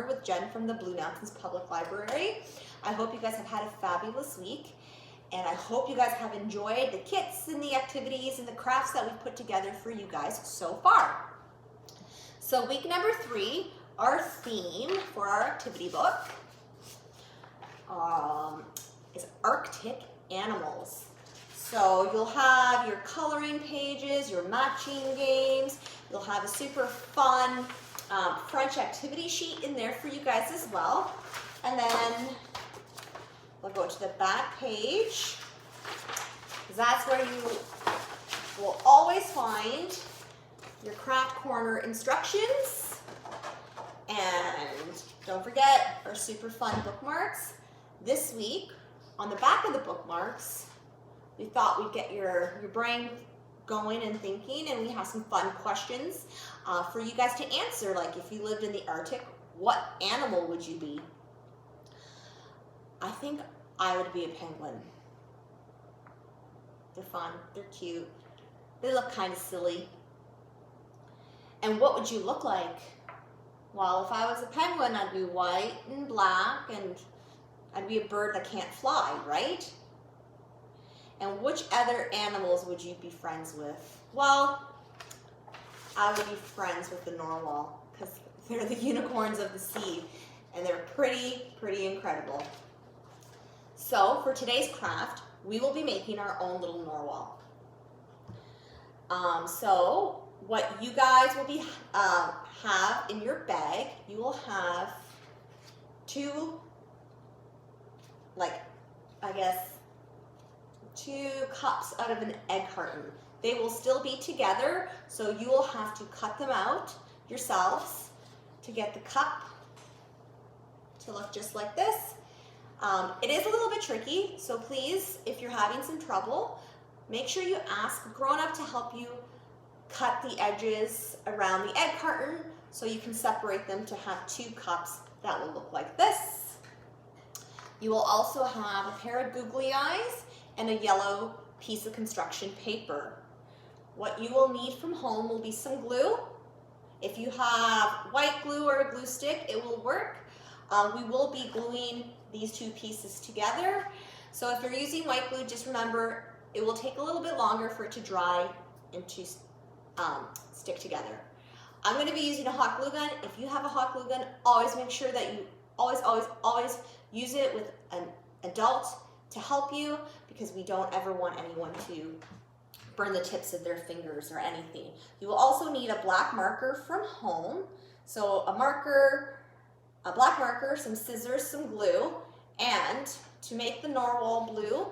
Corner with Jen from the Blue Mountains Public Library. I hope you guys have had a fabulous week, and I hope you guys have enjoyed the kits and the activities and the crafts that we've put together for you guys so far. So week number 3, our theme for our activity book is Arctic animals. So you'll have your coloring pages, your matching games. You'll have a super fun French activity sheet in there for you guys as well. And then we'll go to the back page, because that's where you will always find your craft corner instructions. And don't forget our super fun bookmarks. This week, on the back of the bookmarks, we thought we'd get your brain going and thinking, and we have some fun questions for you guys to answer. Like, if you lived in the Arctic, what animal would you be? I think I would be a penguin. They're fun, they're cute, they look kind of silly. And what would you look like? Well, if I was a penguin, I'd be white and black, and I'd be a bird that can't fly, right? And which other animals would you be friends with? Well, I would be friends with the Narwhal, because they're the unicorns of the sea, and they're pretty incredible. So for today's craft, we will be making our own little Narwhal. So what you guys will be have in your bag, you will have 2, two cups out of an egg carton. They will still be together, so you will have to cut them out yourselves to get the cup to look just like this. It is a little bit tricky, so please, if you're having some trouble, make sure you ask a grown-up to help you cut the edges around the egg carton so you can separate them to have 2 cups that will look like this. You will also have a pair of googly eyes and a yellow piece of construction paper. What you will need from home will be some glue. If you have white glue or a glue stick, it will work. We will be gluing these 2 pieces together. So if you're using white glue, just remember it will take a little bit longer for it to dry and to stick together. I'm going to be using a hot glue gun. If you have a hot glue gun, always make sure that you always use it with an adult to help you, because we don't ever want anyone to burn the tips of their fingers or anything. You will also need a black marker from home. So a black marker, some scissors, some glue, and to make the Narwhal blue,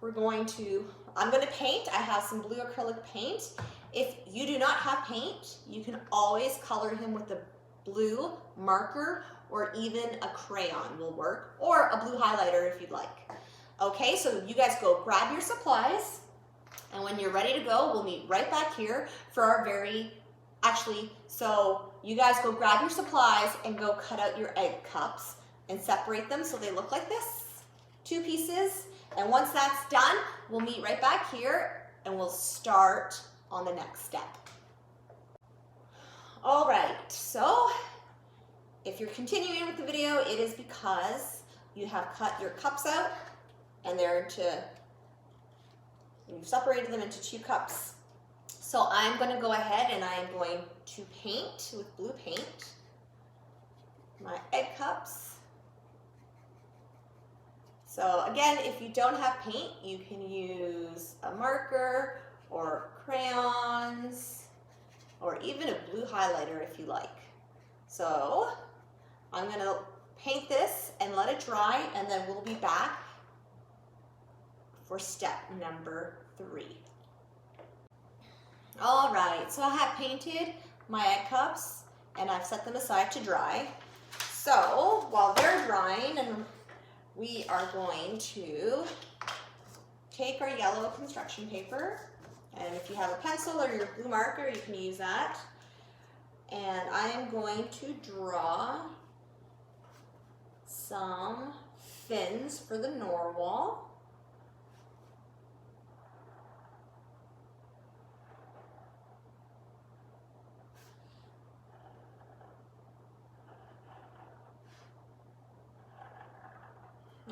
I'm going to paint. I have some blue acrylic paint. If you do not have paint, you can always color him with a blue marker, or even a crayon will work, or a blue highlighter if you'd like. Okay, so you guys go grab your supplies, and when you're ready to go, we'll meet right back here for our so you guys go grab your supplies and go cut out your egg cups and separate them so they look like this, 2 pieces. And once that's done, we'll meet right back here and we'll start on the next step. All right, so if you're continuing with the video, it is because you have cut your cups out and you've separated them into 2 cups. So I'm going to go ahead and I am going to paint with blue paint my egg cups. So again, if you don't have paint, you can use a marker or crayons or even a blue highlighter if you like. So I'm going to paint this and let it dry, and then we'll be back for step number 3. All right, so I have painted my egg cups and I've set them aside to dry. So while they're drying, and we are going to take our yellow construction paper, and if you have a pencil or your blue marker, you can use that. And I am going to draw some fins for the Narwhal.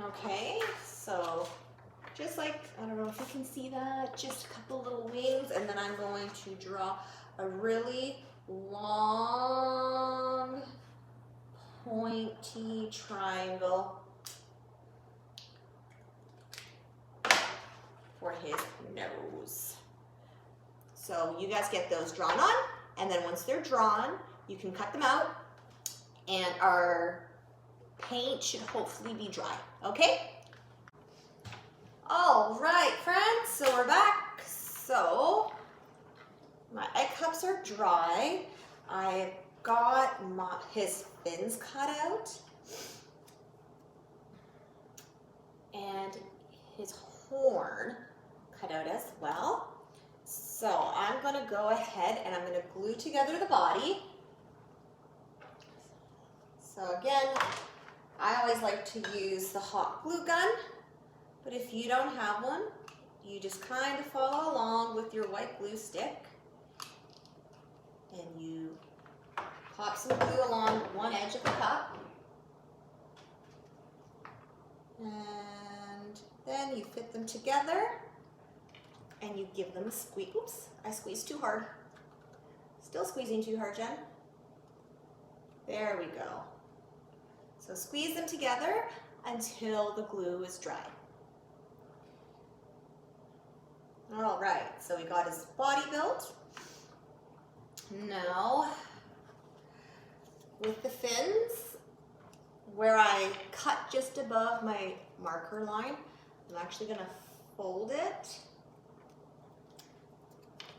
Okay, so just like, I don't know if you can see that, just a couple little wings, and then I'm going to draw a really long, pointy triangle for his nose. So you guys get those drawn on, and then once they're drawn, you can cut them out, and our paint should hopefully be dry, okay? All right, friends, so we're back. So my egg cups are dry. I've got his fins cut out and his horn cut out as well. So I'm gonna go ahead and I'm gonna glue together the body. So again, I always like to use the hot glue gun. But if you don't have one, you just kind of follow along with your white glue stick and you pop some glue along one edge of the cup. And then you fit them together and you give them a squeeze. Oops, I squeezed too hard. Still squeezing too hard, Jen. There we go. So squeeze them together until the glue is dry. All right, so we got his body built. Now, with the fins, where I cut just above my marker line, I'm actually gonna fold it,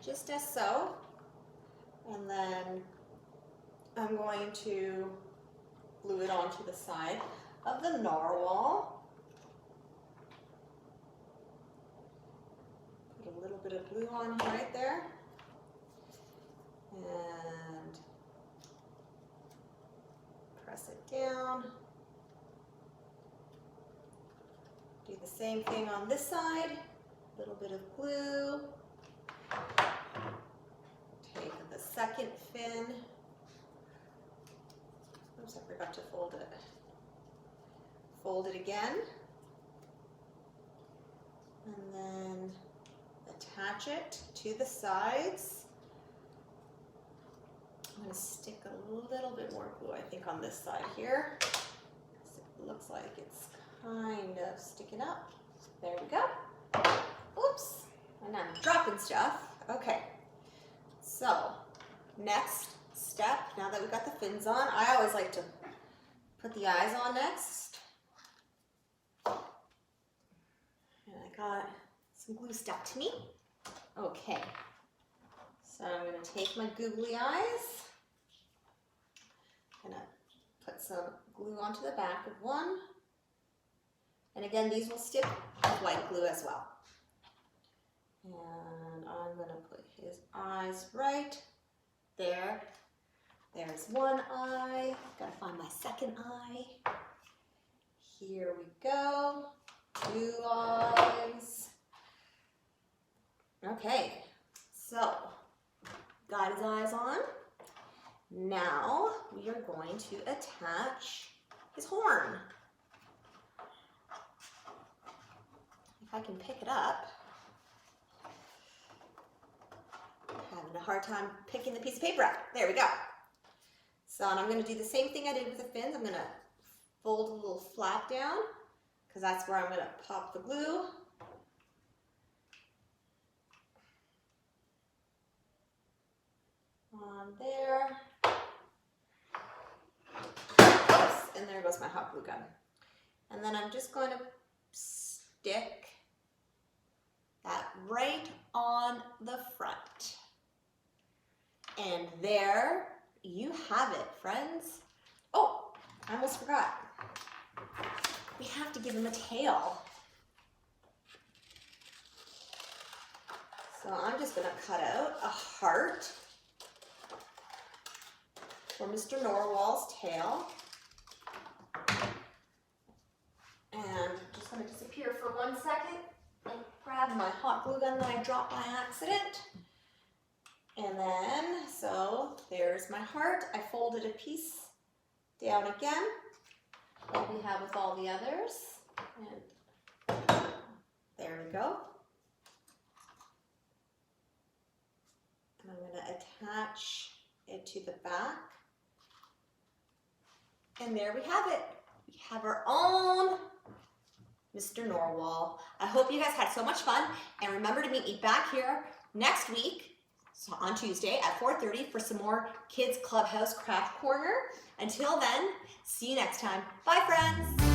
just as so. And then I'm going to glue it onto the side of the narwhal. Put a little bit of glue on right there. And press it down. Do the same thing on this side. A little bit of glue. Take the second fin. Oops, I forgot to fold it. Fold it again. And then attach it to the sides. I'm going to stick a little bit more glue, I think, on this side here. It looks like it's kind of sticking up. There we go. Oops, and I'm dropping stuff. Okay, so next step, now that we've got the fins on, I always like to put the eyes on next. And I got some glue stuck to me. Okay, so I'm going to take my googly eyes. I'm going to put some glue onto the back of one. And again, these will stick with white glue as well. And I'm going to put his eyes right there. There's one eye. Got to find my second eye. Here we go. Two eyes. Okay, so got his eyes on. Now we are going to attach his horn. If I can pick it up. Having a hard time picking the piece of paper up. There we go. So and I'm going to do the same thing I did with the fins. I'm going to fold a little flap down because that's where I'm going to pop the glue. On there. Oops, and there goes my hot glue gun. And then I'm just going to stick that right on the front. And there you have it, friends. Oh, I almost forgot. We have to give him a tail. So I'm just going to cut out a heart for Mr. Narwhal's tail. And I'm just going to disappear for 1 second and grab my hot glue gun that I dropped by accident. And then, so there's my heart. I folded a piece down again, like we have with all the others. And there we go. And I'm going to attach it to the back. And there we have it. We have our own Mr. Narwhal. I hope you guys had so much fun. And remember to meet me back here next week, so on Tuesday at 4:30 for some more Kids Clubhouse Craft Corner. Until then, see you next time. Bye, friends.